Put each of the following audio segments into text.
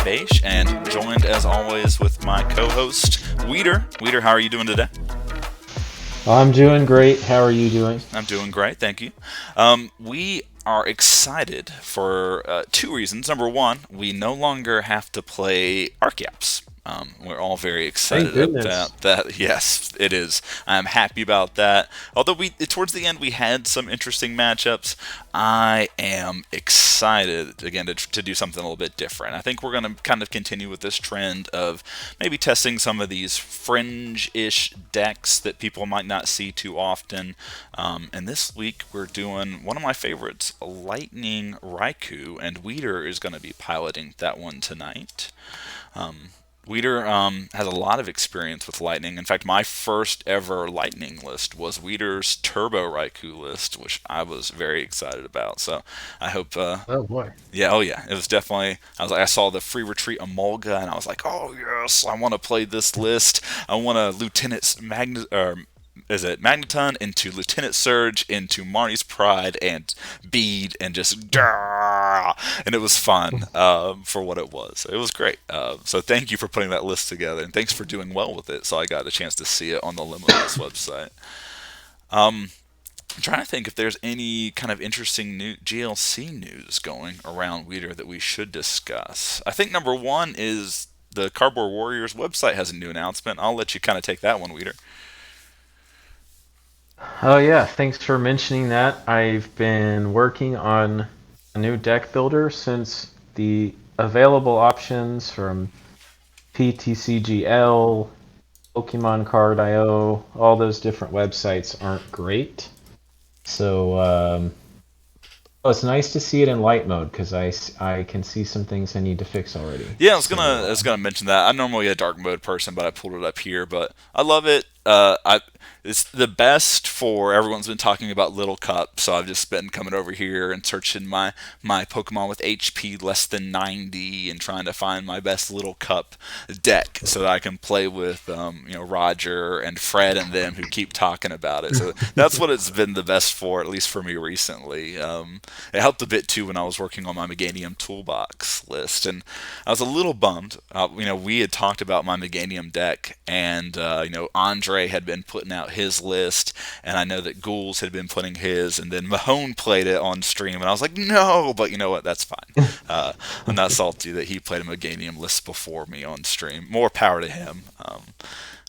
Beige, and joined as always with my co-host Wheatr. Wheatr, how are you doing today? I'm doing great. How are you doing? I'm doing great, thank you. We are excited for two reasons. Number one, we no longer have to play ArcYaps. We're all very Thank excited goodness. about that. Yes, it is. I'm happy about that. Although we towards the end we had some interesting matchups, I am excited again to do something a little bit different. I think we're going to kind of continue with this trend of maybe testing some of these fringe-ish decks that people might not see too often. And this week we're doing one of my favorites, Lightning Raikou, and Wheatr is going to be piloting that one tonight. Wheatr has a lot of experience with Lightning. In fact, my first ever Lightning list was Wheatr's Turbo Raikou list, which I was very excited about. So I hope, Oh boy. yeah, oh yeah, it was definitely. I was like, I saw the free retreat Emolga, and I was like, oh yes, I want to play this list. I want a Lieutenant Magnet, or is it Magneton into Lieutenant Surge into Marnie's Pride and Bead and just and it was fun for what it was. It was great. So thank you for putting that list together, and thanks for doing well with it. So I got a chance to see it on the Limitless website. I'm trying to think if there's any kind of interesting new GLC news going around Wheatr that we should discuss. I think number one is the Cardboard Warriors website has a new announcement. I'll let you kind of take that one, Wheatr. Oh yeah, thanks for mentioning that. I've been working on a new deck builder since the available options from PTCGL, Pokemon Card IO, all those different websites aren't great. So oh, it's nice to see it in light mode because I can see some things I need to fix already. Yeah, I So was gonna mention that. I'm normally a dark mode person, but I pulled it up here. But I love it. It's the best for everyone's been talking about Little Cup, so I've just been coming over here and searching my Pokemon with HP less than 90 and trying to find my best Little Cup deck so that I can play with Roger and Fred and them who keep talking about it. So that's what it's been the best for, at least for me recently. It helped a bit too when I was working on my Meganium Toolbox list, and I was a little bummed. We had talked about my Meganium deck, and Andre had been putting out his list, and I know that Ghouls had been putting his, and then Mahone played it on stream, and I was like, no, but you know what? That's fine. I'm not salty that he played a Meganium list before me on stream. More power to him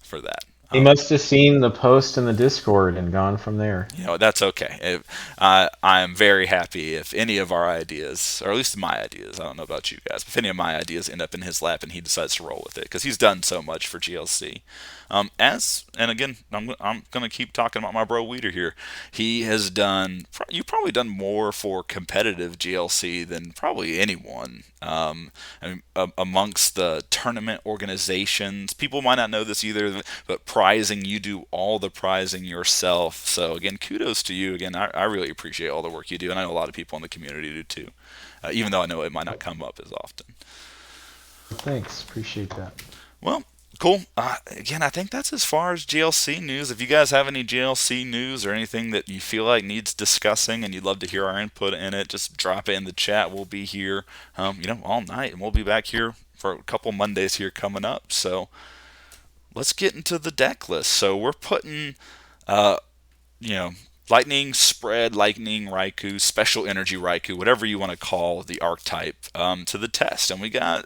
for that. he must have seen the post in the Discord and gone from there. That's okay. I am very happy if any of our ideas, or at least my ideas, I don't know about you guys, but if any of my ideas end up in his lap and he decides to roll with it, because he's done so much for GLC. And again, I'm gonna keep talking about my bro Wheatr here. He has done. You've probably done more for competitive GLC than probably anyone. Amongst the tournament organizations, people might not know this either, but prizing, you do all the prizing yourself. So again, kudos to you. Again, I really appreciate all the work you do, and I know a lot of people in the community do too. Even though I know it might not come up as often. Thanks, appreciate that. Well, cool. Again, I think that's as far as GLC news. If you guys have any GLC news or anything that you feel like needs discussing and you'd love to hear our input in it, just drop it in the chat. We'll be here, all night, and we'll be back here for a couple Mondays here coming up. So let's get into the deck list. So we're putting, uh, you know, Lightning Spread, Lightning Raikou, Special Energy Raikou, whatever you want to call the archetype, to the test. And we got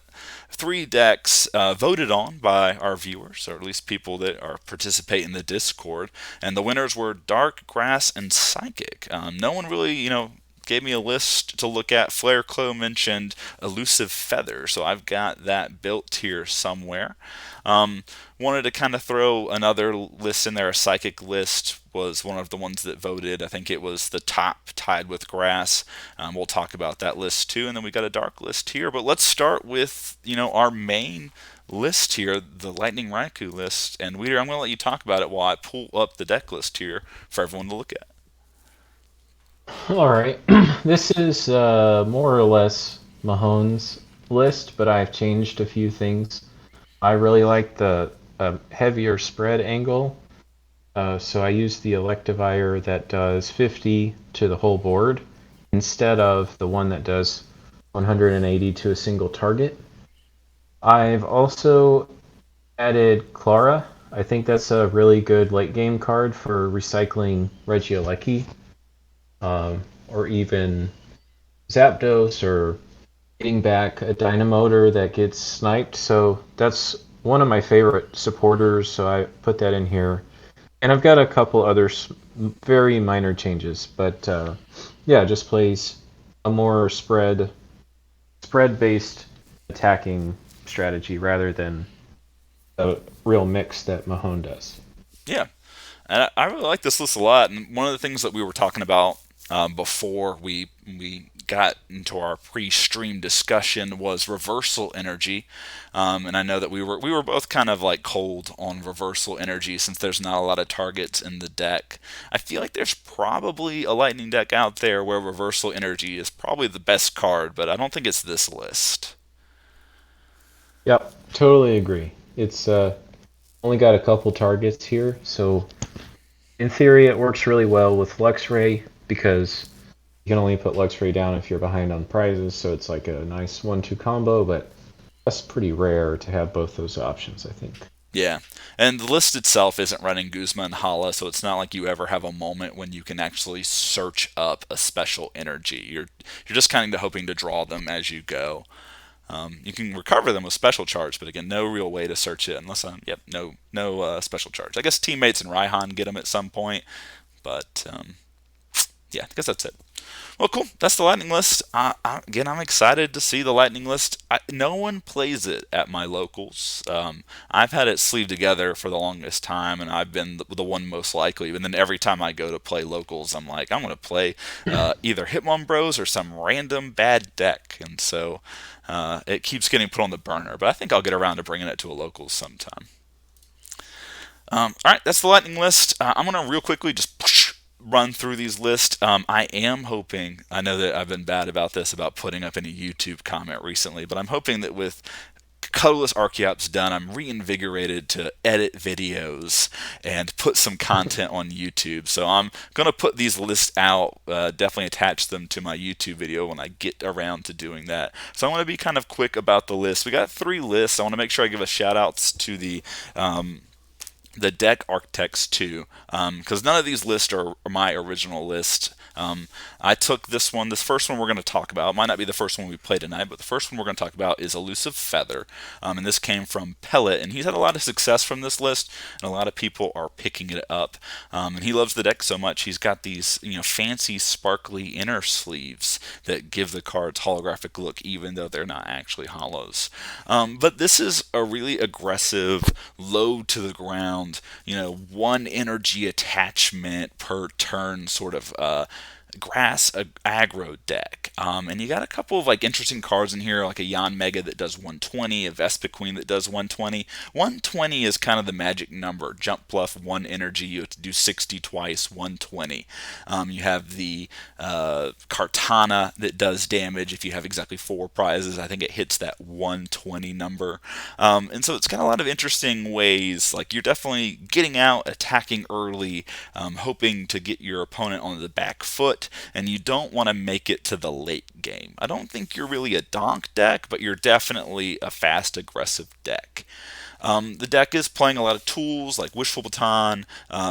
three decks voted on by our viewers, or at least people that are participate in the Discord. And the winners were Dark, Grass, and Psychic. No one really, gave me a list to look at. Flare Clo mentioned Elusive Feather, so I've got that built here somewhere. Um, Wanted to kind of throw another list in there. A Psychic list was one of the ones that voted. I think it was the top, tied with Grass. We'll talk about that list too, and then we got a Dark list here. But let's start with our main list here, the Lightning Raikou list. And Wheatr, I'm going to let you talk about it while I pull up the deck list here for everyone to look at. All right, this is more or less Mahone's list, but I've changed a few things. I really like the heavier spread angle, so I use the Electivire that does 50 to the whole board instead of the one that does 180 to a single target. I've also added Clara. I think that's a really good late game card for recycling Regieleki, or even Zapdos, or getting back a Dynamotor that gets sniped. So that's one of my favorite supporters. So I put that in here, and I've got a couple other very minor changes, but yeah, just plays a more spread based attacking strategy rather than a real mix that Mahone does. Yeah, and I really like this list a lot. And one of the things that we were talking about before we got into our pre-stream discussion was reversal energy. And I know that we were both kind of like cold on reversal energy since there's not a lot of targets in the deck. I feel like there's probably a lightning deck out there where reversal energy is probably the best card, but I don't think it's this list. Yep, totally agree. It's only got a couple targets here, so in theory it works really well with Luxray because you can only put Luxray down if you're behind on prizes, so it's like a nice 1-2 combo, but that's pretty rare to have both those options, I think. Yeah, and the list itself isn't running Guzma and Hala, so it's not like you ever have a moment when you can actually search up a special energy. You're just kind of hoping to draw them as you go. You can recover them with special charge, but again, no real way to search it unless no special charge. I guess teammates and Raihan get them at some point, but yeah, I guess that's it. Well, cool. That's the lightning list. Again, I'm excited to see the lightning list. No one plays it at my locals. I've had it sleeved together for the longest time, and I've been the one most likely. And then every time I go to play locals, I'm like, I'm going to play either Hitmon Bros or some random bad deck. And so it keeps getting put on the burner. But I think I'll get around to bringing it to a locals sometime. All right, that's the lightning list. I'm going to real quickly just run through these lists. I am hoping, I know that I've been bad about this, about putting up any YouTube comment recently, but I'm hoping that with Colorless Archeops done, I'm reinvigorated to edit videos and put some content on YouTube. So I'm going to put these lists out, definitely attach them to my YouTube video when I get around to doing that. So I want to be kind of quick about the list. We got 3 lists. I want to make sure I give a shout outs to the deck architects too, because none of these lists are my original list. I took this first one we're going to talk about. It might not be the first one we play tonight, but the first one we're going to talk about is Elusive Feather, and this came from Pellet, and he's had a lot of success from this list, and a lot of people are picking it up. And he loves the deck so much, he's got these fancy, sparkly inner sleeves that give the cards holographic look, even though they're not actually hollows. But this is a really aggressive, low to the ground, one energy attachment per turn sort of grass aggro deck. And you got a couple of like interesting cards in here, like a Yan Mega that does 120, a Vespiquen that does 120. 120 is kind of the magic number. Jump bluff, one energy, you have to do 60 twice, 120. You have the Kartana that does damage if you have exactly 4 prizes. I think it hits that 120 number. And so it's got a lot of interesting ways. Like you're definitely getting out, attacking early, hoping to get your opponent on the back foot, and you don't want to make it to the late game. I don't think you're really a donk deck, but you're definitely a fast, aggressive deck. The deck is playing a lot of tools like Wishful Baton,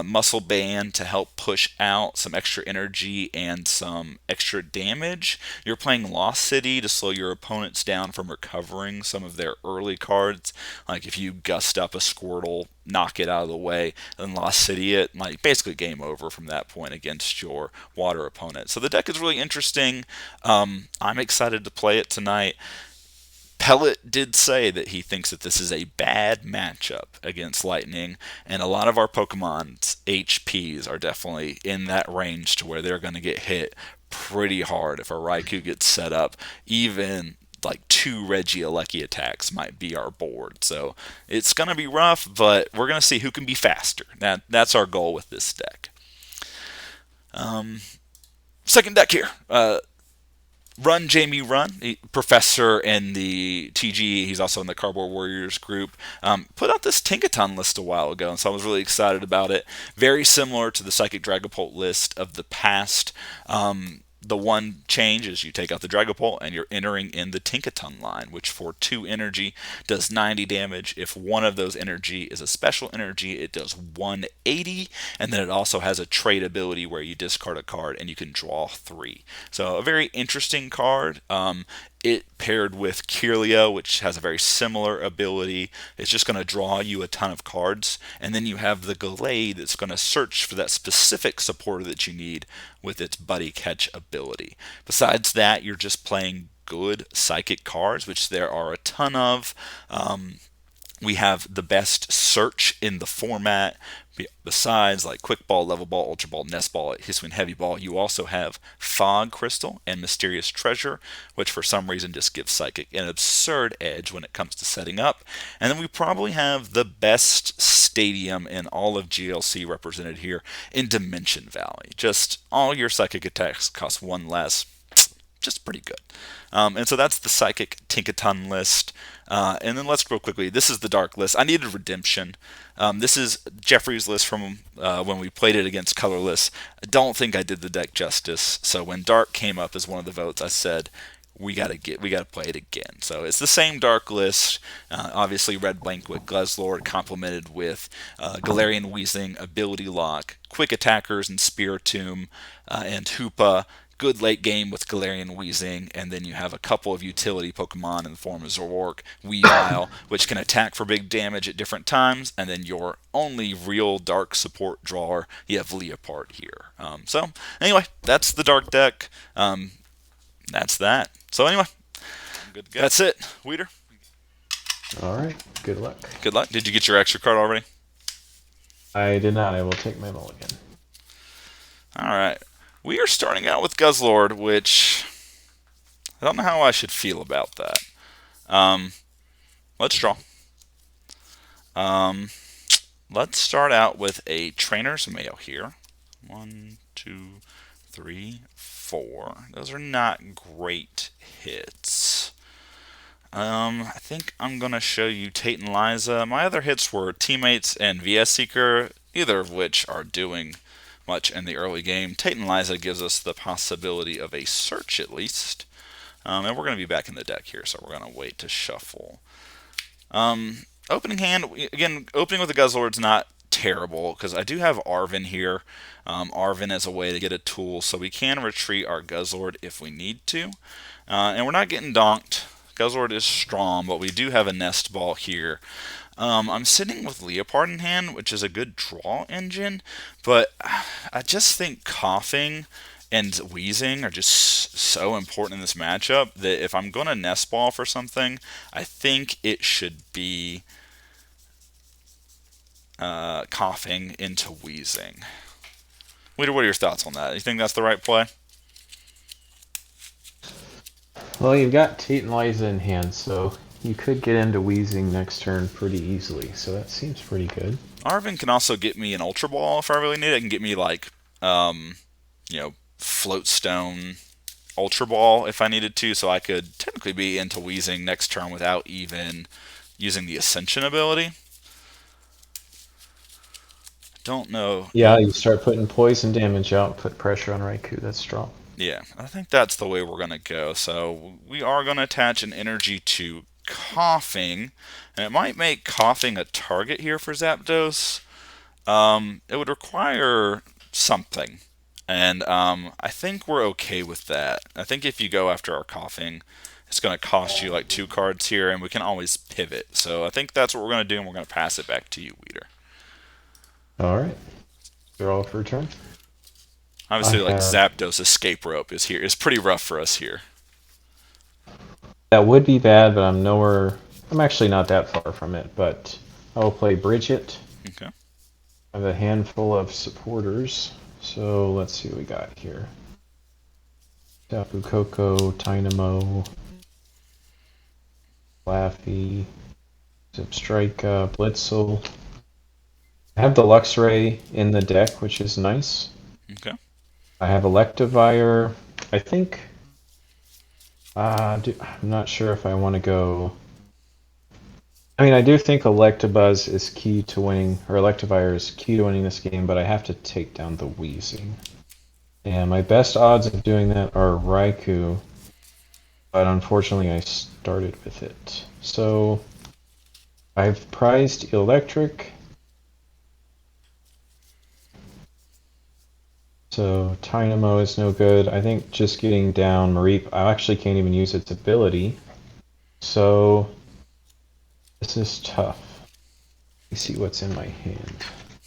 Muscle Band to help push out some extra energy and some extra damage. You're playing Lost City to slow your opponents down from recovering some of their early cards. Like if you gust up a Squirtle, knock it out of the way, and Lost City it, like basically game over from that point against your water opponent. So the deck is really interesting. I'm excited to play it tonight. Pellet did say that he thinks that this is a bad matchup against Lightning, and a lot of our Pokemon's HPs are definitely in that range to where they're going to get hit pretty hard if a Raikou gets set up. Even like 2 Regieleki attacks might be our board. So it's going to be rough, but we're going to see who can be faster. That's our goal with this deck. Second deck here. Run Jamie Run, professor in the TG. He's also in the Cardboard Warriors group. Put out this Tinkaton list a while ago, and so I was really excited about it. Very similar to the Psychic Dragapult list of the past. The one change is you take out the Dragapult and you're entering in the Tinkaton line, which for 2 energy does 90 damage. If one of those energy is a special energy, it does 180, and then it also has a trade ability where you discard a card and you can draw 3. So a very interesting card. It paired with Kirlia, which has a very similar ability. It's just going to draw you a ton of cards. And then you have the Gallade that's going to search for that specific supporter that you need with its Buddy Catch ability. Besides that, you're just playing good psychic cards, which there are a ton of. We have the best search in the format. Besides like Quick Ball, Level Ball, Ultra Ball, Nest Ball, Hisuian Heavy Ball, you also have Fog Crystal and Mysterious Treasure, which for some reason just gives Psychic an absurd edge when it comes to setting up. And then we probably have the best stadium in all of GLC represented here in Dimension Valley. Just all your Psychic attacks cost 1 less, just pretty good. And so that's the Psychic Tinkaton list. And then let's go quickly. This is the Dark list. I needed redemption. This is Jeffrey's list from when we played it against Colorless. I don't think I did the deck justice. So when Dark came up as one of the votes, I said we gotta play it again. So it's the same Dark list. Obviously, Red Banquet, Guzzlord, complemented with Galarian Weezing, Ability Lock, Quick Attackers, and Spiritomb, and Hoopa. Good late game with Galarian Weezing, and then you have a couple of utility Pokemon in the form of Zoroark, Weavile, which can attack for big damage at different times, and then your only real Dark support drawer, you have Leopard here. So anyway, that's the Dark deck. That's that. So anyway, good to go. That's it. Wheatr, All right. Good luck. good luck. Did you get your extra card already? I did not. I will take my mulligan. All right. We are starting out with Guzzlord, which I don't know how I should feel about that. Let's draw. Um, let's start out with a Trainer's Mail here. 1, 2, 3, 4. Those are not great hits. I think I'm going to show you Tate and Liza. My other hits were Teammates and VS Seeker, neither of which are doing much in the early game. Tate and Liza gives us the possibility of a search at least. And we're going to be back in the deck here, so we're going to wait to shuffle. Opening hand, again, opening with the Guzzlord's not terrible, because I do have Arven here. Arven as a way to get a tool, so we can retreat our Guzzlord if we need to. And we're not getting donked. Guzzlord is strong, but we do have a Nest Ball here. I'm sitting with Leopard in hand, which is a good draw engine, but I just think Coughing and Wheezing are just so important in this matchup that if I'm going to Nest Ball for something, I think it should be Coughing into Wheezing. Wheatr, what are your thoughts on that? You think that's the right play? Well, you've got Tate and Liza in hand, so you could get into Weezing next turn pretty easily. So that seems pretty good. Arven can also get me an Ultra Ball if I really need it. It can get me like, Float Stone Ultra Ball if I needed to, so I could technically be into Weezing next turn without even using the Ascension ability. Don't know. Yeah, you start putting poison damage out, put pressure on Raikou. That's strong. Yeah, I think that's the way we're going to go. So we are going to attach an energy to Coughing, and it might make Coughing a target here for Zapdos. It would require something, and I think we're okay with that. I think if you go after our Coughing, it's going to cost you like 2 cards here, and we can always pivot. So I think that's what we're going to do, and we're going to pass it back to you, Wheatr. All right. They're all for a turn. Obviously, like Zapdos escape rope is here. It's pretty rough for us here. That would be bad, but I'm nowhere. I'm actually not that far from it, but I will play Bridget. Okay. I have a handful of supporters, so let's see what we got here. Tapu Koko, Tynamo, Laffy, Zipstrika, Blitzel. I have the Luxray in the deck, which is nice. Okay. I have Electivire. I think. I'm not sure if I want to go. I mean, I do think Electabuzz is key to winning, or Electivire is key to winning this game, but I have to take down the Weezing. And my best odds of doing that are Raikou, but unfortunately I started with it. So I've prized Electric, so Dynamo is no good. I think just getting down Mareep, I actually can't even use its ability. So this is tough. Let me see what's in my hand.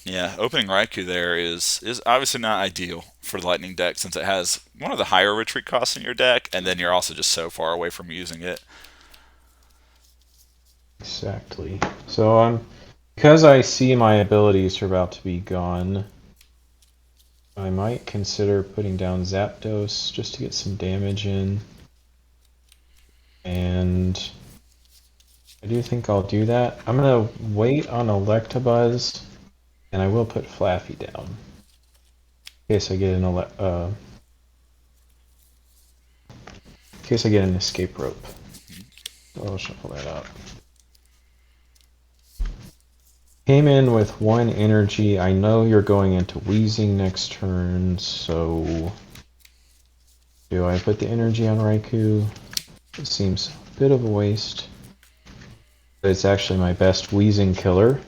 Yeah, opening Raikou there is obviously not ideal for the Lightning deck since it has one of the higher retreat costs in your deck, and then you're also just so far away from using it. Exactly. So I'm because I see my abilities are about to be gone, I might consider putting down Zapdos just to get some damage in. And I do think I'll do that. I'm gonna wait on Electabuzz, and I will put Flaffy down in case I get in case I get an escape rope. So I'll shuffle that out. Came in with one energy. I know you're going into Wheezing next turn, so do I put the energy on Raikou? It seems a bit of a waste. But it's actually my best Wheezing killer,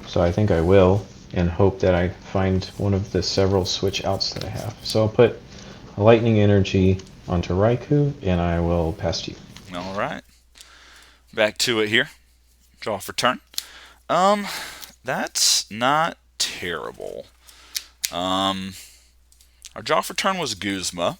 so I think I will, and hope that I find one of the several switch outs that I have. So I'll put a Lightning Energy onto Raikou, and I will pass to you. All right, back to it here. Draw for turn. Um, that's not terrible. Um, our draw for turn was Guzma.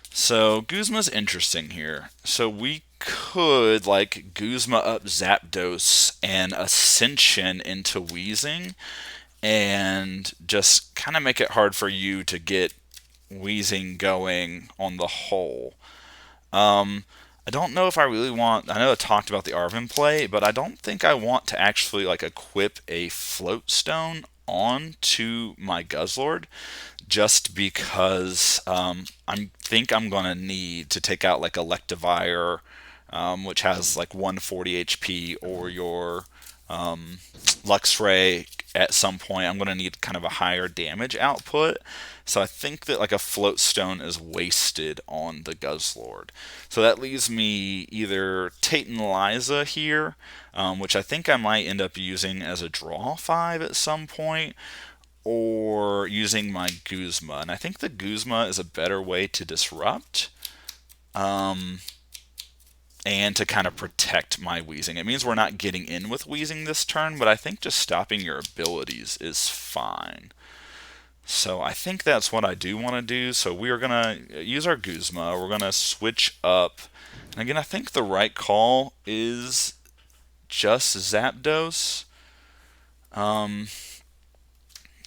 So Guzma's interesting here. So we could like Guzma up Zapdos and Ascension into Wheezing and just kind of make it hard for you to get Wheezing going on the whole. Um, I don't know if I really want. I know I talked about the Arvin play, but I don't think I want to actually like equip a float stone onto my Guzzlord just because I think I'm gonna need to take out like Electivire, which has like 140 HP, or your Luxray at some point. I'm gonna need kind of a higher damage output. So I think that like a float stone is wasted on the Guzzlord. So that leaves me either Tate and Liza here, which I think I might end up using as a draw 5 at some point, or using my Guzma. And I think the Guzma is a better way to disrupt and to kind of protect my Wheezing. It means we're not getting in with Wheezing this turn, but I think just stopping your abilities is fine. So I think that's what I do want to do. So we are going to use our Guzma. We're going to switch up. And again, I think the right call is just Zapdos. Um,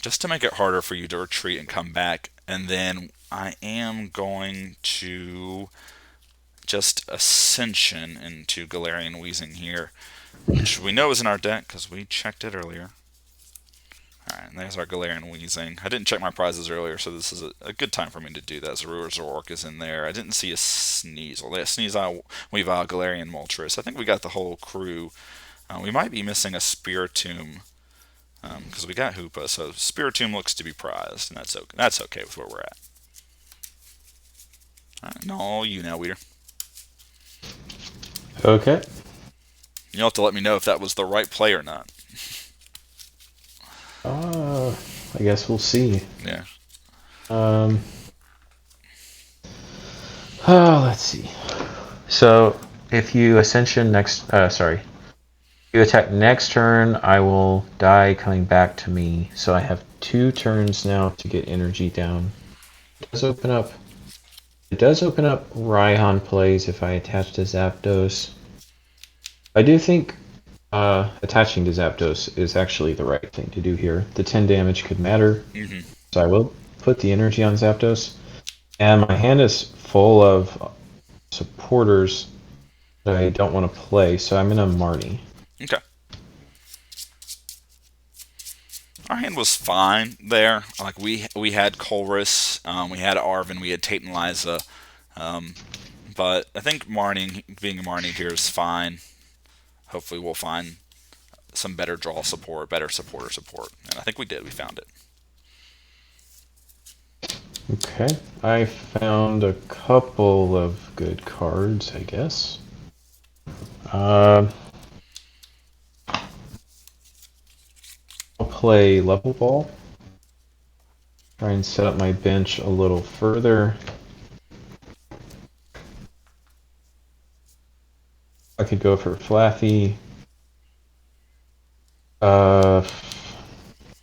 just to make it harder for you to retreat and come back. And then I am going to just Ascension into Galarian Weezing here, which we know is in our deck because we checked it earlier. Alright, and there's our Galarian Weezing. I didn't check my prizes earlier, so this is a good time for me to do that. Zorua Zork is in there. I didn't see a Sneasel. Yeah, Sneasel, Weavile, Galarian Moltres. I think we got the whole crew. We might be missing a Spiritomb because we got Hoopa, so Spiritomb looks to be prized, and that's okay with where we're at. Alright, no, you now, Wheatr. Okay. You'll have to let me know if that was the right play or not. I guess we'll see. Yeah. Um, let's see. So if you Ascension next, sorry, you attack next turn, I will die coming back to me. So I have 2 turns now to get energy down. It does open up. It does open up Raihan plays if I attach to Zapdos. I do think attaching to Zapdos is actually the right thing to do here. The 10 damage could matter, so I will put the energy on Zapdos. And my hand is full of supporters that I don't want to play, so I'm gonna Marnie. Okay. Our hand was fine there. Like we had Colress, we had Arvin, we had Tate and Liza, but I think Marnie being a Marnie here is fine. Hopefully we'll find some better draw support, better supporter support. And I think we did. We found it. Okay, I found a couple of good cards, I guess. Uh, I'll play Level Ball. Try and set up my bench a little further. I could go for Flaffy. Uh,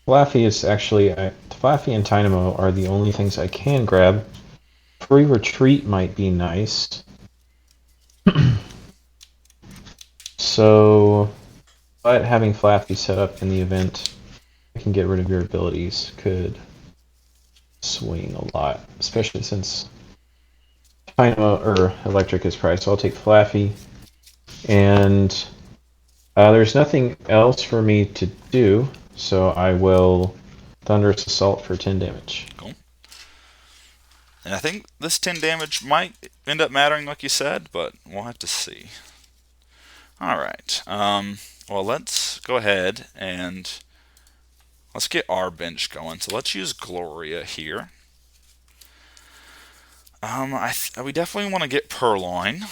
Flaffy is actually Flaffy and Dynamo are the only things I can grab. Free Retreat might be nice. So, but having Flaffy set up in the event, I can get rid of your abilities could swing a lot, especially since Dynamo or Electric is priced. So I'll take Flaffy, and there's nothing else for me to do, so I will Thunderous Assault for 10 damage. Cool. And I think this 10 damage might end up mattering, like you said, but we'll have to see. All right. Well, let's go ahead and let's get our bench going. So let's use Gloria here. We definitely want to get Purloin.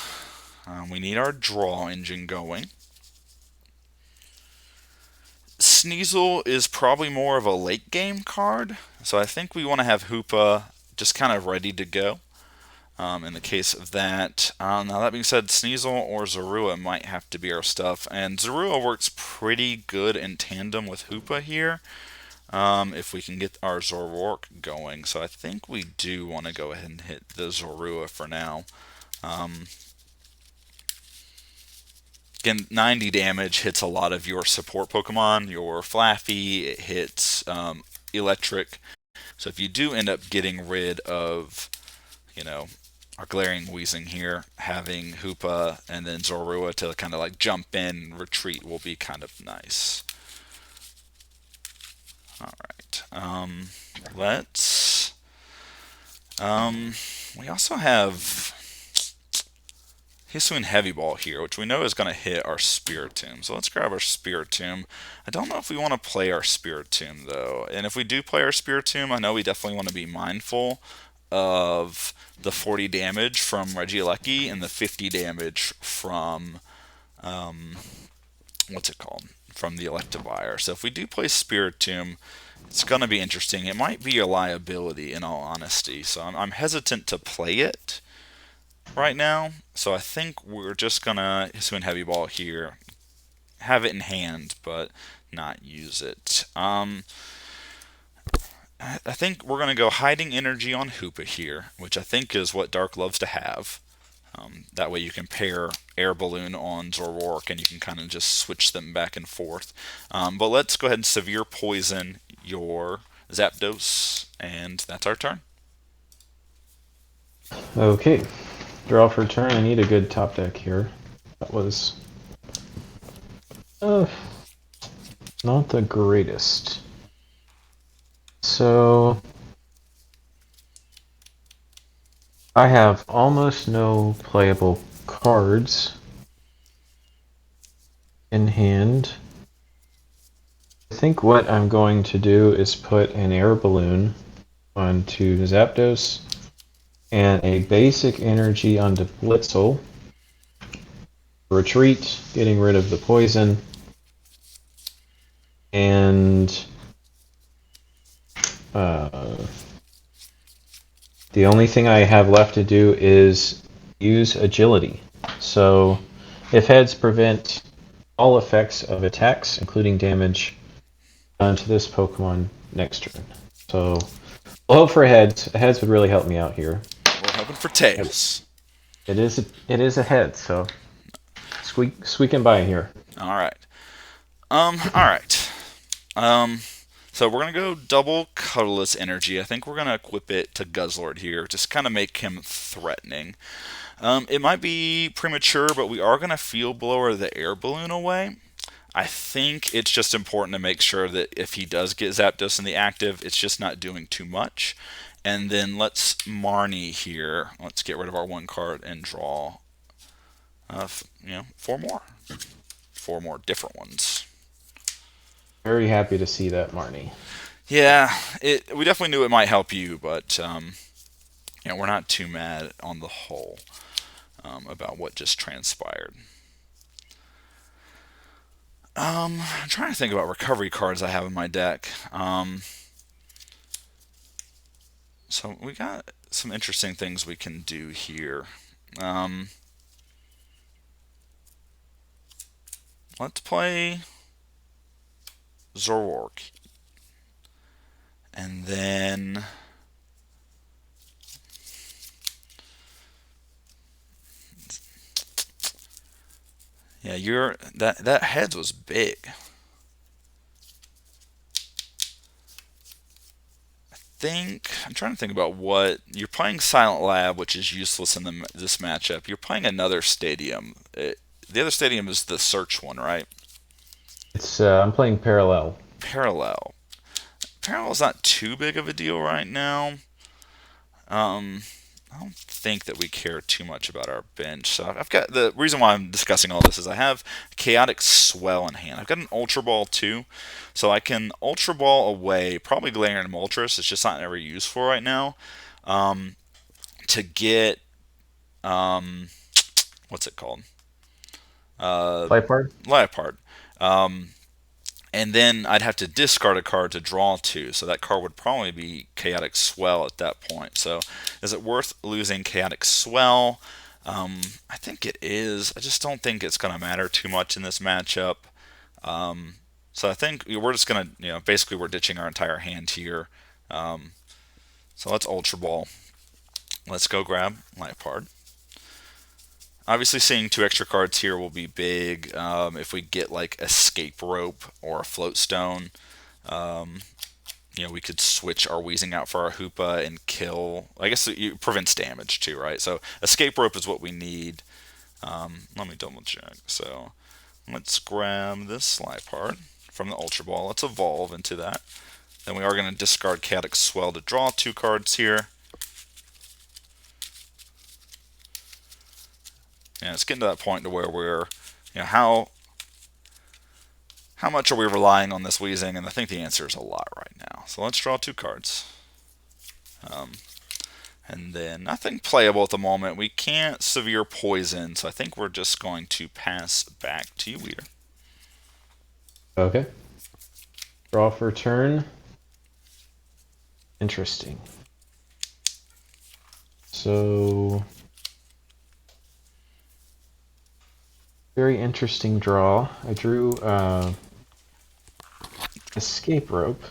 We need our draw engine going. Sneasel is probably more of a late game card, so I think we want to have Hoopa just kind of ready to go. In the case of that, now that being said, Sneasel or Zorua might have to be our stuff, and Zorua works pretty good in tandem with Hoopa here. If we can get our Zoroark going, so I think we do want to go ahead and hit the Zorua for now. Again, 90 damage hits a lot of your support Pokemon. Your Flaffy, it hits Electric. So if you do end up getting rid of, our Glaring Weezing here, having Hoopa and then Zorua to kind of like jump in, retreat will be kind of nice. All right. Let's. We also have Hisuian Heavy Ball here, which we know is going to hit our Spiritomb. So let's grab our Spiritomb. I don't know if we want to play our Spiritomb, though. And if we do play our Spiritomb, I know we definitely want to be mindful of the 40 damage from Regieleki and the 50 damage from, what's it called? From the Electivire. So if we do play Spiritomb, it's going to be interesting. It might be a liability, in all honesty. So I'm hesitant to play it right now. So I think we're just going to Hisuian Heavy Ball here. Have it in hand, but not use it. I think we're going to go Hiding Energy on Hoopa here, which I think is what Dark loves to have. That way you can pair Air Balloon on Zoroark and you can kind of just switch them back and forth. But let's go ahead and Severe Poison your Zapdos, and that's our turn. Okay, draw for turn. I need a good top deck here. That was not the greatest. So I have almost no playable cards in hand. I think what I'm going to do is put an Air Balloon onto Zapdos and a Basic Energy onto Blitzel. Retreat, getting rid of the poison, and the only thing I have left to do is use Agility. So if heads prevent all effects of attacks, including damage, onto this Pokemon next turn. So we'll hope for heads. Heads would really help me out here. We're hoping for tails. It is a head, so squeaking by here. All right. All right. So we're gonna go double Colorless Energy. I think we're gonna equip it to Guzzlord here, just kind of make him threatening. It might be premature, but we are gonna Field Blower the Air Balloon away. I think it's just important to make sure that if he does get Zapdos in the active, it's just not doing too much. And then let's Marnie here. Let's get rid of our one card and draw, four more different ones. Very happy to see that, Marnie. Yeah, we definitely knew it might help you, but we're not too mad on the whole about what just transpired. I'm trying to think about recovery cards I have in my deck. So we got some interesting things we can do here. Um, let's play Zorork, and then yeah, you're that heads was big. Think I'm trying to think about what you're playing. Silent Lab, which is useless in this matchup. You're playing another stadium. The other stadium is the search one, right? It's I'm playing parallel. Parallel. Parallel's not too big of a deal right now. Um, I don't think that we care too much about our bench. So I've got the reason why I'm discussing all this is I have Chaotic Swell in hand. I've got an Ultra Ball too, so I can Ultra Ball away probably Glaring and Moltres. It's just not ever used for right now. Um, to get um, what's it called? Uh, Play part? Liepard. Um, and then I'd have to discard a card to draw two, so that card would probably be Chaotic Swell at that point. So, is it worth losing Chaotic Swell? I think it is. I just don't think it's going to matter too much in this matchup. Um, so I think we're just going to, basically we're ditching our entire hand here. Um, so let's Ultra Ball. Let's go grab Liepard. Obviously, seeing two extra cards here will be big. If we get like Escape Rope or a Float Stone, um, we could switch our Wheezing out for our Hoopa and kill. I guess it prevents damage too, right? So Escape Rope is what we need. Let me double check. So let's grab this Liepard from the Ultra Ball. Let's evolve into that. Then we are going to discard Chaotic Swell to draw two cards here. And it's getting to that point to where we're, how much are we relying on this Wheezing? And I think the answer is a lot right now. So let's draw two cards. Um, and then nothing playable at the moment. We can't Severe Poison, so I think we're just going to pass back to you, Wheatr. Okay. Draw for turn. Interesting. So very interesting draw. I drew Escape Rope,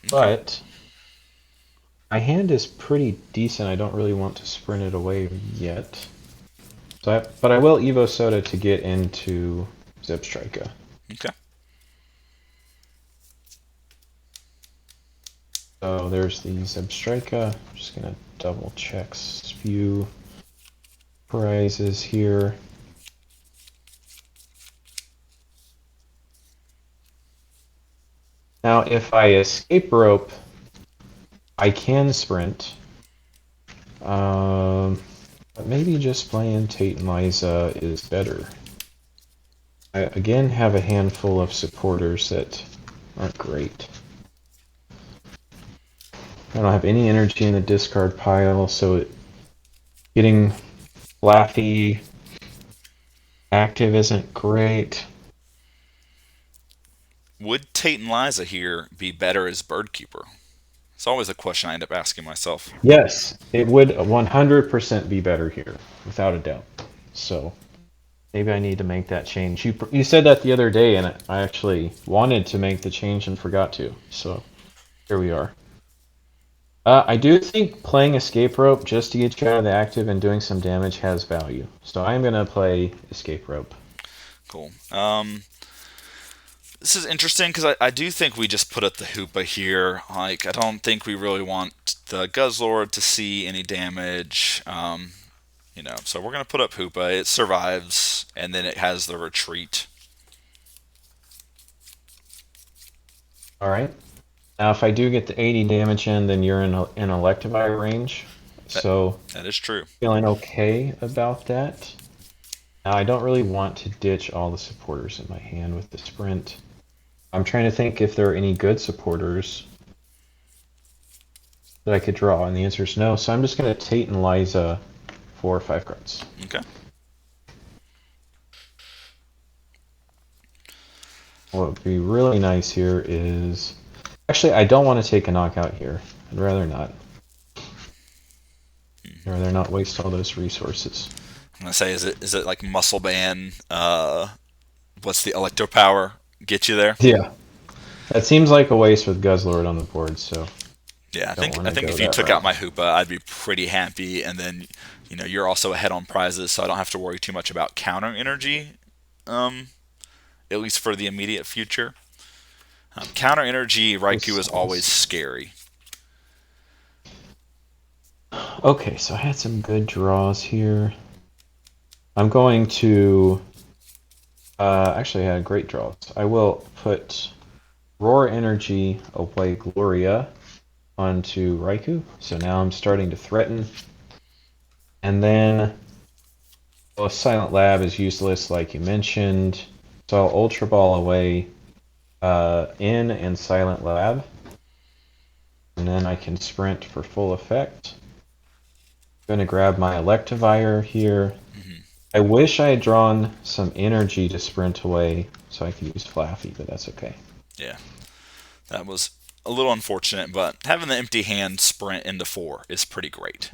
Okay. but my hand is pretty decent. I don't really want to sprint it away yet. But I will Evo Soda to get into Zebstrika. Okay. So there's the Zebstrika. I'm just gonna double check few prizes here. Now, if I Escape Rope, I can sprint. But maybe just playing Tate and Liza is better. I again have a handful of supporters that aren't great. I don't have any energy in the discard pile, so getting Laffy active isn't great. Would Tate and Liza here be better as Birdkeeper? It's always a question I end up asking myself. Yes, it would 100% be better here, without a doubt. So maybe I need to make that change. You said that the other day, and I actually wanted to make the change and forgot to. So here we are. I do think playing Escape Rope just to get you out of the active and doing some damage has value. So I'm going to play Escape Rope. Cool. This is interesting because I do think we just put up the Hoopa here. Like, I don't think we really want the Guzzlord to see any damage. So we're going to put up Hoopa. It survives, and then it has the retreat. All right. Now, if I do get the 80 damage in, then you're in Electivire range. That, So that is true. feeling okay about that. Now, I don't really want to ditch all the supporters in my hand with the sprint. I'm trying to think if there are any good supporters that I could draw, and the answer is no. So I'm just going to Tate and Liza for 5 cards. Okay. What would be really nice here is... Actually, I don't want to take a knockout here. I'd rather not. I'd rather not waste all those resources. I'm gonna say, is it like muscle band? What's the electro power get you there? Yeah. That seems like a waste with Guzzlord on the board, so Yeah, I don't think want I to think go if you that took out route. my Hoopa, I'd be pretty happy, and then you're also ahead on prizes, so I don't have to worry too much about counter energy, um, at least for the immediate future. Counter energy Raikou is always Precise. scary. Okay, so I had some good draws here. I'm going to... actually, I had great draws. I will put Roar Energy away Gloria onto Raikou. So now I'm starting to threaten. And then, well, Silent Lab is useless, like you mentioned. So I'll Ultra Ball away In and Silent Lab. And then I can sprint for full effect. I'm going to grab my Electivire here. Hmm. I wish I had drawn some energy to sprint away so I could use Flaffy, but that's okay. Yeah, that was a little unfortunate, but having the empty hand sprint into 4 is pretty great.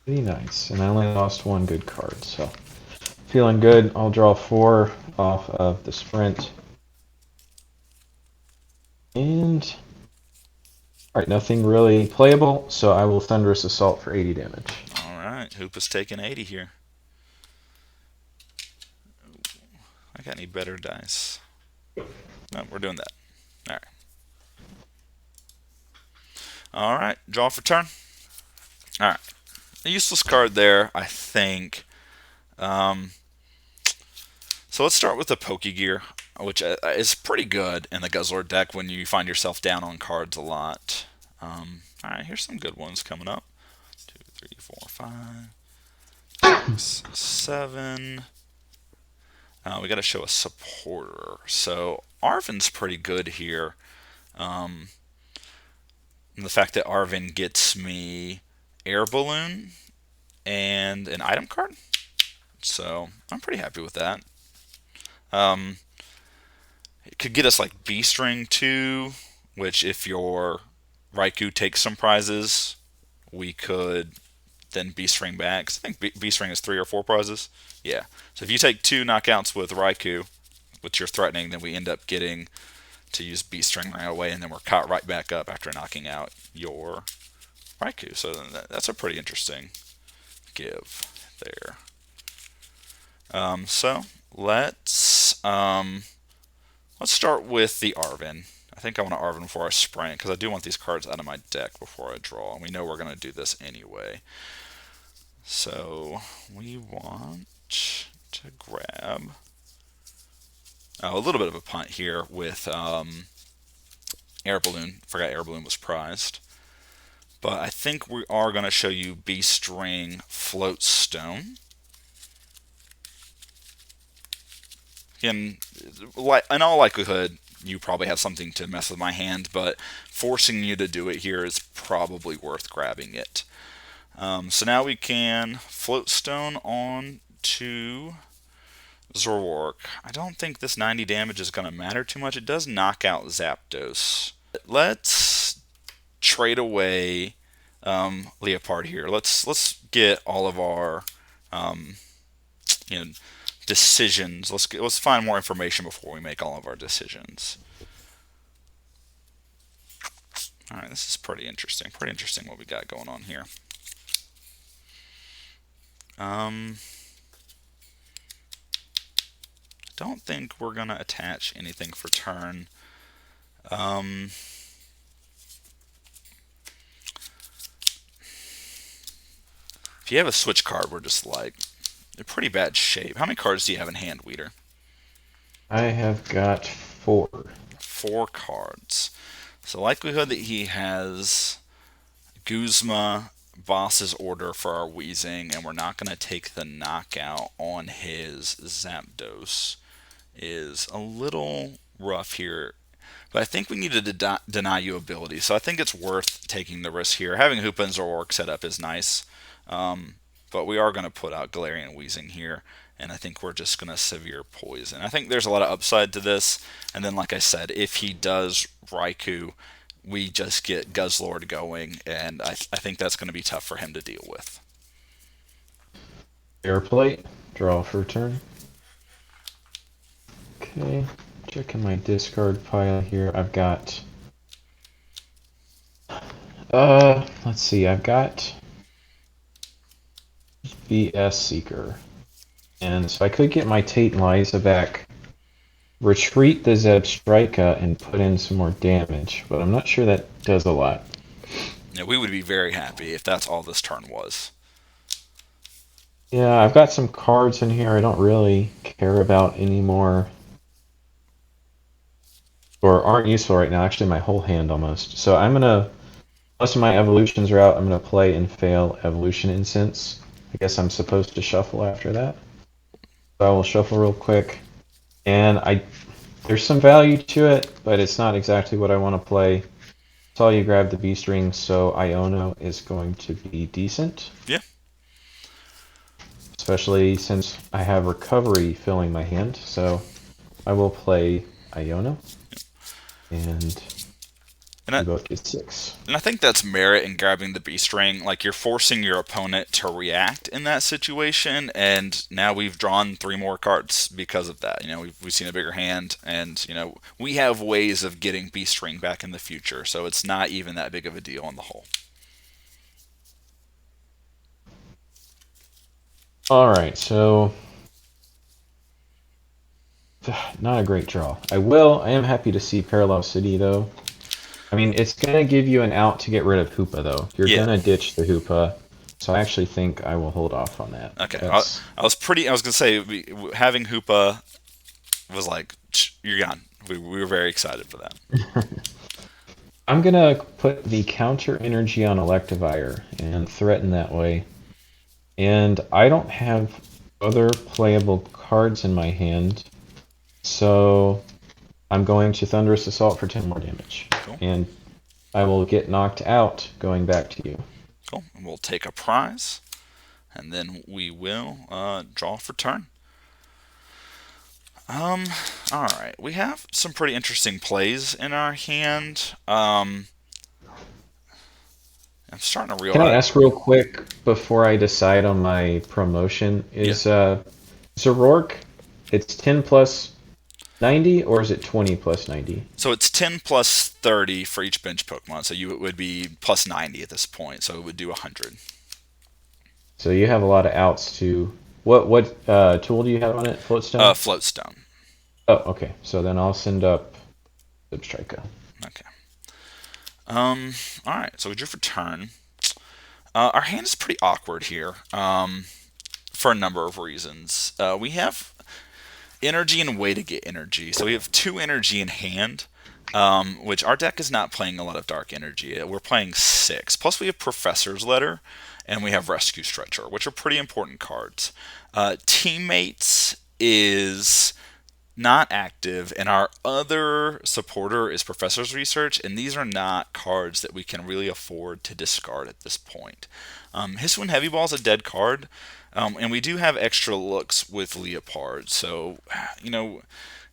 Pretty nice. And I only lost one good card, so feeling good. I'll draw 4 off of the sprint. And alright, nothing really playable, so I will Thunderous Assault for 80 damage. All right, Hoopa's taking 80 here. I got any better dice? No, we're doing that. All right. All right, draw for turn. All right, a useless card there, I think. Um, so let's start with the Pokegear, which is pretty good in the Guzzlord deck when you find yourself down on cards a lot. All right, here's some good ones coming up. 2, 3, 4, 5, 6, 7. We got to show a supporter. So Arven's pretty good here. Um, and the fact that Arven gets me Air Balloon and an item card. So I'm pretty happy with that. Um, it could get us like B String too, which if your Raikou takes some prizes, we could then B String back. 'Cause I think B String is 3 or 4 prizes. Yeah. So if you take 2 knockouts with Raikou, which you're threatening, then we end up getting to use B String right away, and then we're caught right back up after knocking out your Raikou. So that's a pretty interesting give there. So let's start with the Arven. I think I want to Arven before I sprint because I do want these cards out of my deck before I draw, and we know we're going to do this anyway. So we want to grab a little bit of a punt here with Air Balloon. Forgot Air Balloon was prized. But I think we are going to show you B String Float Stone. In all likelihood, you probably have something to mess with my hand, but forcing you to do it here is probably worth grabbing it. So now we can Float Stone on to Zoroark. I don't think this 90 damage is going to matter too much. It does knock out Zapdos. Let's trade away Leopard here. Let's get all of our um, you know decisions. Let's find more information before we make all of our decisions. All right, this is pretty interesting. Pretty interesting what we got going on here. Don't think we're gonna attach anything for turn. Um, if you have a switch card, we're just like in pretty bad shape. How many cards do you have in hand, Wheatr? I have got 4. 4 cards. So likelihood that he has Guzma, Boss's Order for our Wheezing, and we're not going to take the knockout on his Zapdos is a little rough here. But I think we need to deny you ability. So I think it's worth taking the risk here. Having Hoopa and Zoroark set up is nice. But we are going to put out Galarian Weezing here. And I think we're just going to Severe Poison. I think there's a lot of upside to this. And then, like I said, if he does Raikou, we just get Guzzlord going. And I think that's going to be tough for him to deal with. Air plate. Draw for turn. Okay. Checking my discard pile here. I've got. Let's see. I've got VS Seeker. And so I could get my Tate and Liza back, retreat the Zebstrika, and put in some more damage, but I'm not sure that does a lot. Yeah, we would be very happy if that's all this turn was. Yeah, I've got some cards in here I don't really care about anymore, or aren't useful right now. Actually, my whole hand almost. So I'm gonna, most of my evolutions are out. I'm gonna play and fail Evolution Incense. I guess I'm supposed to shuffle after that. So I will shuffle real quick, and there's some value to it, but it's not exactly what I want to play. Saw you grab the B string, so Iono is going to be decent. Yeah. Especially since I have recovery filling my hand, so I will play Iono, and And we I, both get 6. and I think that's merit in grabbing the B string. Like, you're forcing your opponent to react in that situation, and now we've drawn 3 more cards because of that. We've seen a bigger hand, and we have ways of getting B string back in the future, so it's not even that big of a deal on the whole. Alright, so not a great draw. I am happy to see Parallel City though. I mean, it's gonna give you an out to get rid of Hoopa though. You're Yeah. gonna ditch the Hoopa, so I actually think I will hold off on that. Okay. That's I was gonna say having Hoopa was like, you're gone. We were very excited for that. I'm gonna put the counter energy on Electivire and threaten that way. And I don't have other playable cards in my hand, so I'm going to Thunderous Assault for 10 more damage. Cool. And I will get knocked out going back to you. Cool. And we'll take a prize, and then we will draw for turn. All right. We have some pretty interesting plays in our hand. I'm starting to Can I realize. ask real quick before I decide on my promotion? Yeah. Is Zoroark, it's 10 plus 90, or is it 20 plus 90? So it's 10 plus 30 for each bench Pokemon. So it would be plus 90 at this point. So it would do 100. So you have a lot of outs to. What tool do you have on it? Floatstone? Floatstone. Oh, okay. So then I'll send up Zebstrika. Okay. All right. So we drew for turn. Our hand is pretty awkward here. For a number of reasons. We have energy and way to get energy. So we have 2 energy in hand, which our deck is not playing a lot of dark energy. We're playing 6. Plus we have Professor's Letter, and we have Rescue Stretcher, which are pretty important cards. Teammates is not active, and our other supporter is Professor's Research, and these are not cards that we can really afford to discard at this point. Hisuian Heavy Ball is a dead card, and we do have extra looks with Leopard, so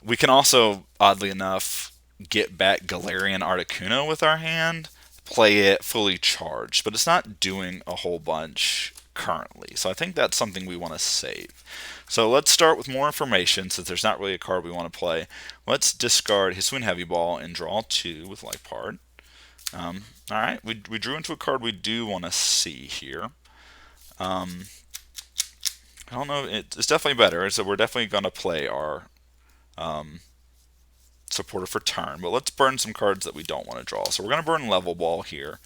we can also, oddly enough, get back Galarian Articuno with our hand, play it fully charged, but it's not doing a whole bunch currently. So I think that's something we want to save. So let's start with more information, since there's not really a card we want to play. Let's discard Hisuian Heavy Ball and draw 2 with Leopard. Alright, we drew into a card we do want to see here. I don't know, it's definitely better, so we're definitely going to play our supporter for turn, but let's burn some cards that we don't want to draw. So we're going to burn Level Ball here.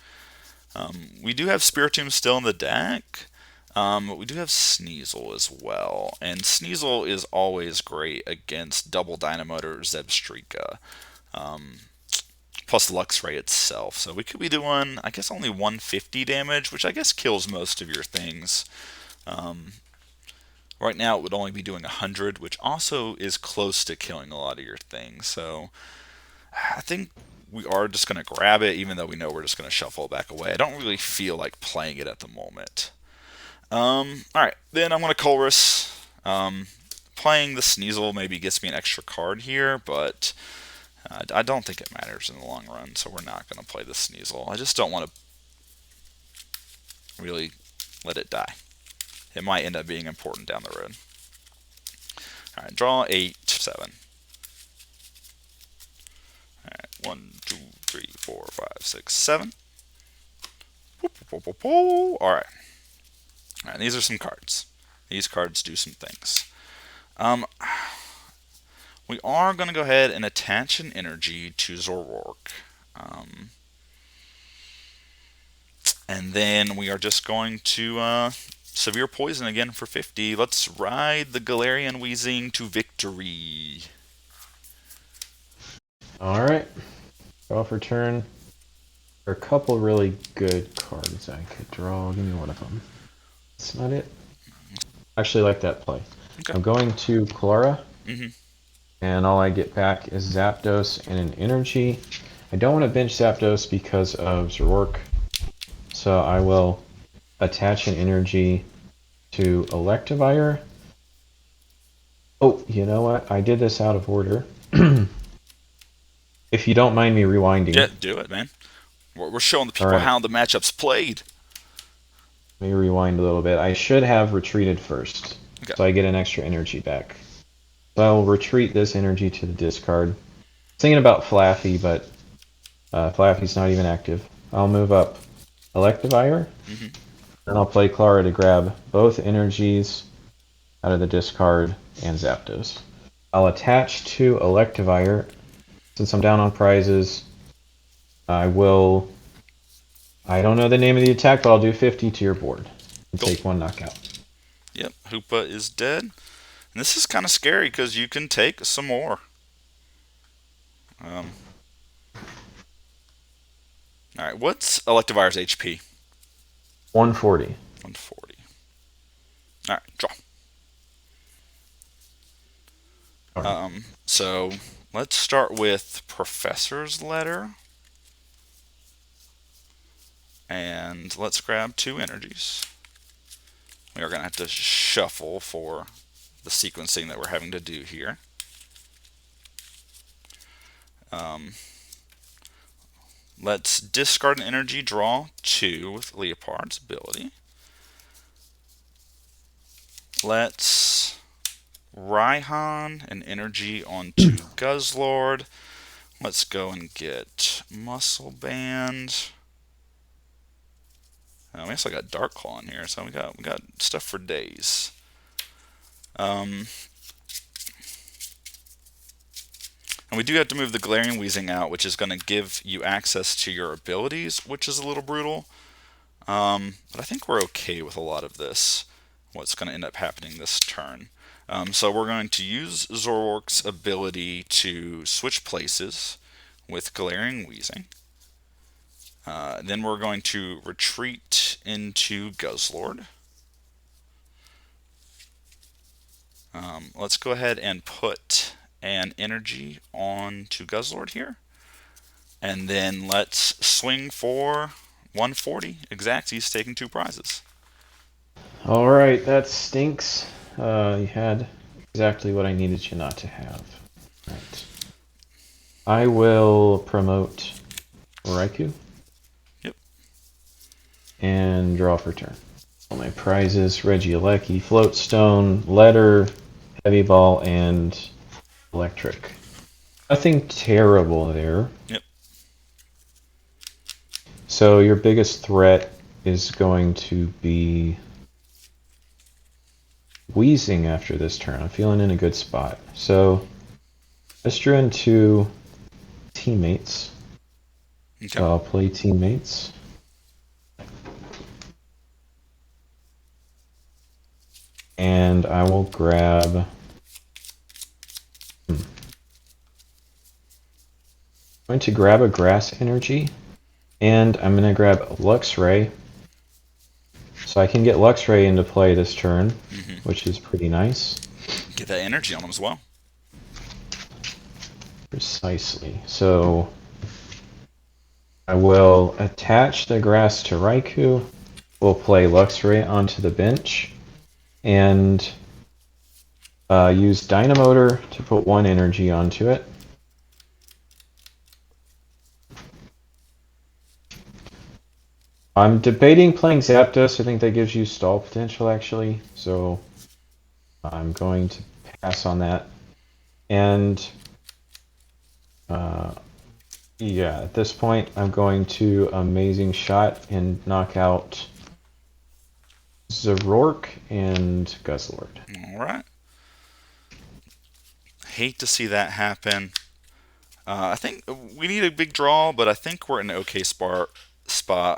We do have Spiritomb still in the deck, but we do have Sneasel as well, and Sneasel is always great against Double Dynamote or Zebstrika, plus Luxray itself. So we could be doing, I guess, only 150 damage, which I guess kills most of your things. Right now, it would only be doing 100, which also is close to killing a lot of your things. So I think we are just going to grab it, even though we know we're just going to shuffle it back away. I don't really feel like playing it at the moment. All right, then I'm going to Colress. Playing the Sneasel maybe gets me an extra card here, but I don't think it matters in the long run, so we're not going to play the Sneasel. I just don't want to really let it die. It might end up being important down the road. All right, draw 8, 7. All right, 1, 2, 3, 4, 5, 6, 7. All right. All right, these are some cards. These cards do some things. We are going to go ahead and attach an energy to Zorork. And then we are just going to Severe Poison again for 50. Let's ride the Galarian Weezing to victory. Alright. Draw for turn. There are a couple really good cards I could draw. Give me one of them. That's not it. I actually like that play. Okay. I'm going to Clara. Mm-hmm. And all I get back is Zapdos and an energy. I don't want to bench Zapdos because of Zoroark. So I will attach an energy to Electivire. Oh, you know what? I did this out of order. If you don't mind me rewinding. Yeah, do it, man. We're showing the people Right. how the matchup's played. Let me rewind a little bit. I should have retreated first, Okay. so I get an extra energy back. So I will retreat this energy to the discard. Thinking about Flaffy, but Flaffy's not even active. I'll move up Electivire, Mm-hmm. and I'll play Clara to grab both energies out of the discard and Zapdos. I'll attach to Electivire. Since I'm down on prizes, I will... I don't know the name of the attack, but I'll do 50 to your board and Cool. take one knockout. Yep, Hoopa is dead. And this is kind of scary because you can take some more. All right, what's Electivire's HP? 140. 140. All right, draw. So let's start with Professor's Letter. And let's grab 2 energies. We are going to have to shuffle for the sequencing that we're having to do here. Let's discard an energy, draw 2 with Leopard's ability. Let's Raihan an energy onto Guzzlord. Let's go and get Muscle Band. We also got Dark Claw in here, so we got stuff for days. And we do have to move the Galarian Weezing out, which is going to give you access to your abilities, which is a little brutal. But I think we're okay with a lot of this, what's going to end up happening this turn. So we're going to use Zoroark's ability to switch places with Galarian Weezing. Then we're going to retreat into Guzzlord. Let's go ahead and put an energy on to Guzzlord here. And then let's swing for 140. Exact, he's taking 2 prizes. Alright, that stinks. You had exactly what I needed you not to have. Right. I will promote Raikou. Yep. And draw for turn. All my prizes, Regieleki, Floatstone, Letter, Heavy Ball, and Electric. Nothing terrible there. Yep. So your biggest threat is going to be Weezing after this turn. I'm feeling in a good spot. So let's draw into Teammates. Okay. So I'll play Teammates. And I will grab... I'm going to grab a Grass Energy. And I'm going to grab Luxray. So I can get Luxray into play this turn, Hmm. which is pretty nice. Get that energy on them as well. Precisely. So I will attach the grass to Raikou. We'll play Luxray onto the bench and use Dynamotor to put one energy onto it. I'm debating playing Zapdos. I think that gives you stall potential actually, so I'm going to pass on that. And yeah, at this point, I'm going to Amazing Shot and knock out Zoroark and Guzzlord. All right. Hate to see that happen. I think we need a big draw, but I think we're in an okay spot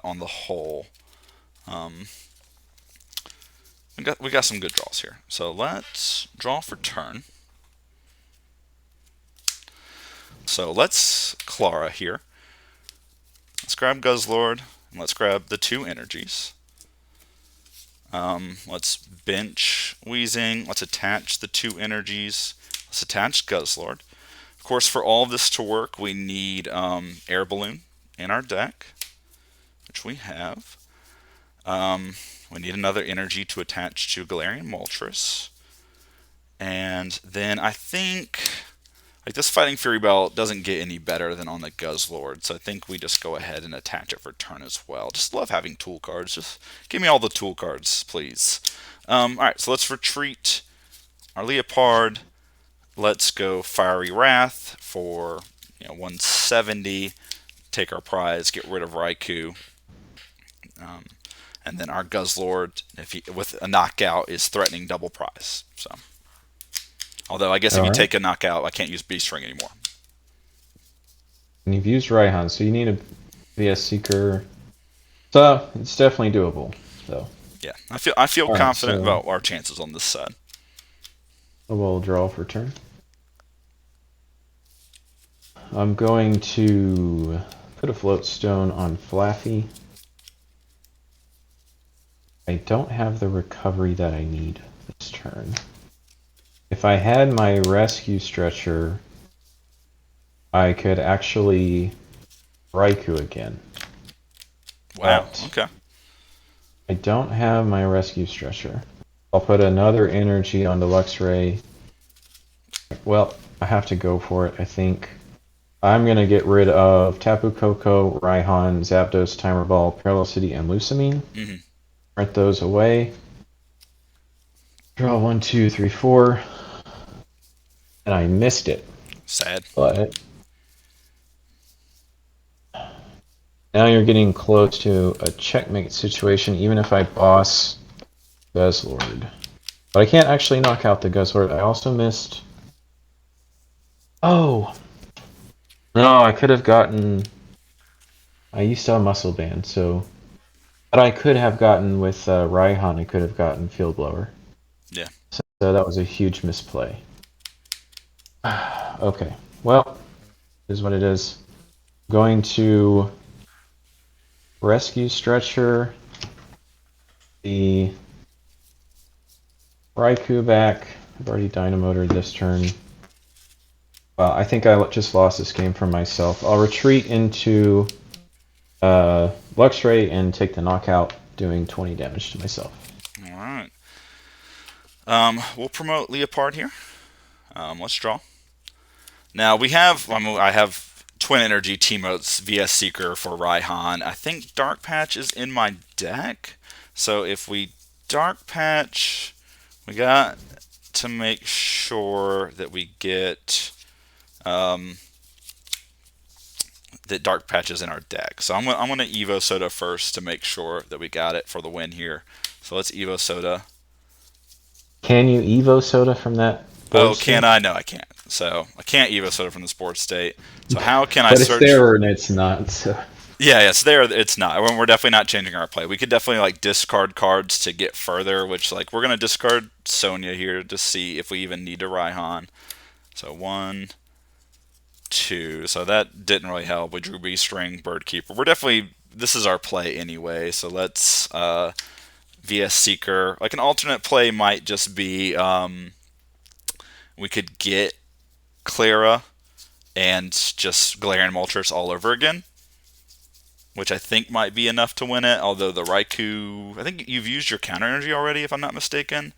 on the whole. Um, we got some good draws here. So let's draw for turn. So let's Clara here. Let's grab Guzzlord and let's grab the two energies. Let's bench Wheezing. Let's attach the two energies. Let's attach Guzzlord. Of course, for all of this to work, we need Air Balloon in our deck, which we have. We need another energy to attach to Galarian Moltres. And then I think like this Fighting Fury Belt doesn't get any better than on the Guzzlord, so I think we just go ahead and attach it for turn as well. Just love having tool cards. Just give me all the tool cards, please. Alright, so let's retreat our Leopard. Let's go Fiery Wrath for 170. Take our prize, get rid of Raikou. And then our Guzzlord, with a knockout, is threatening double prize. So, although I guess if All you right. take a knockout, I can't use Beast Ring anymore. And you've used Raihan, so you need a VS Seeker. So it's definitely doable. So Yeah, I feel all right, confident so about our chances on this side. we'll draw for turn. I'm going to put a float stone on Flaffy. I don't have the recovery that I need this turn. If I had my rescue stretcher, I could actually Raikou again. Wow. But Okay. I don't have my rescue stretcher. I'll put another energy on the Luxray. Well, I have to go for it, I think. I'm going to get rid of Tapu Koko, Raihan, Zapdos, Timer Ball, Parallel and Lusamine. Hmm. Print those away. Draw 1, 2, 3, 4. And I missed it. Sad. But now you're getting close to a checkmate situation, even if I boss Guzzlord. But I can't actually knock out the Guzzlord. I also missed... Oh! No, I could have gotten... I used to have Muscle Band, so... But I could have gotten with Raihan, I could have gotten Field Blower. Yeah. So that was a huge misplay. Okay, well, is what it is. Going to Rescue Stretcher the Raikou back. I've already Dynamotored this turn. I think I just lost this game for myself. I'll retreat into Luxray and take the knockout, doing 20 damage to myself. All right. We'll promote Leopard here. Let's draw. Now we have. I have Twin Energy Teammates VS Seeker for Raihan. I think Dark Patch is in my deck. So if we Dark Patch, we got to make sure that we get that Dark Patch is in our deck. So I'm gonna Evo Soda first to make sure that we got it for the win here. So let's Evo Soda. Can you Evo Soda from that Oh, board can state? I? No, I can't. So I can't Evo Soda from the sports state. So how can I But it's search? there and it's not, so... Yeah, it's there. It's not. We're definitely not changing our play. We could definitely like discard cards to get further. Which like we're gonna discard Sonya here to see if we even need to Raihan. So 1, 2. So that didn't really help. We drew B String, Bird Keeper. We're definitely this is our play anyway. So let's VS Seeker. Like an alternate play might just be we could get Clara and just Galarian Moltres all over again, which I think might be enough to win it. Although the Raikou, I think you've used your counter energy already, if I'm not mistaken.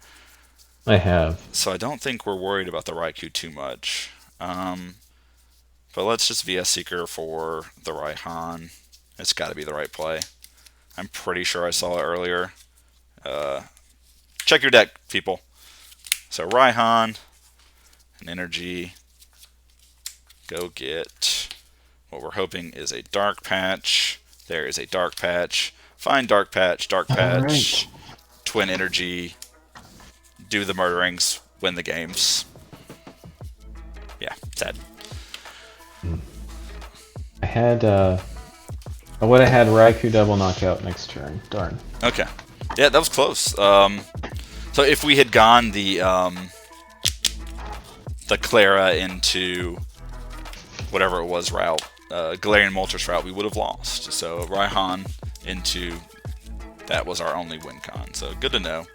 I have. So I don't think we're worried about the Raikou too much. But let's just VS Seeker for the Raihan. It's got to be the right play. I'm pretty sure I saw it earlier. Check your deck, people. So Raihan, an energy. Go get what we're hoping is a dark patch. There is a dark patch. Find dark patch, dark patch, twin energy. Do the murderings, win the games. Yeah, sad. I would have had Raikou double knockout next turn. Darn. Okay. Yeah, that was close. So if we had gone the Clara into whatever it was route, Galarian Moltres route, we would have lost. So Raihan into that was our only win con. So good to know.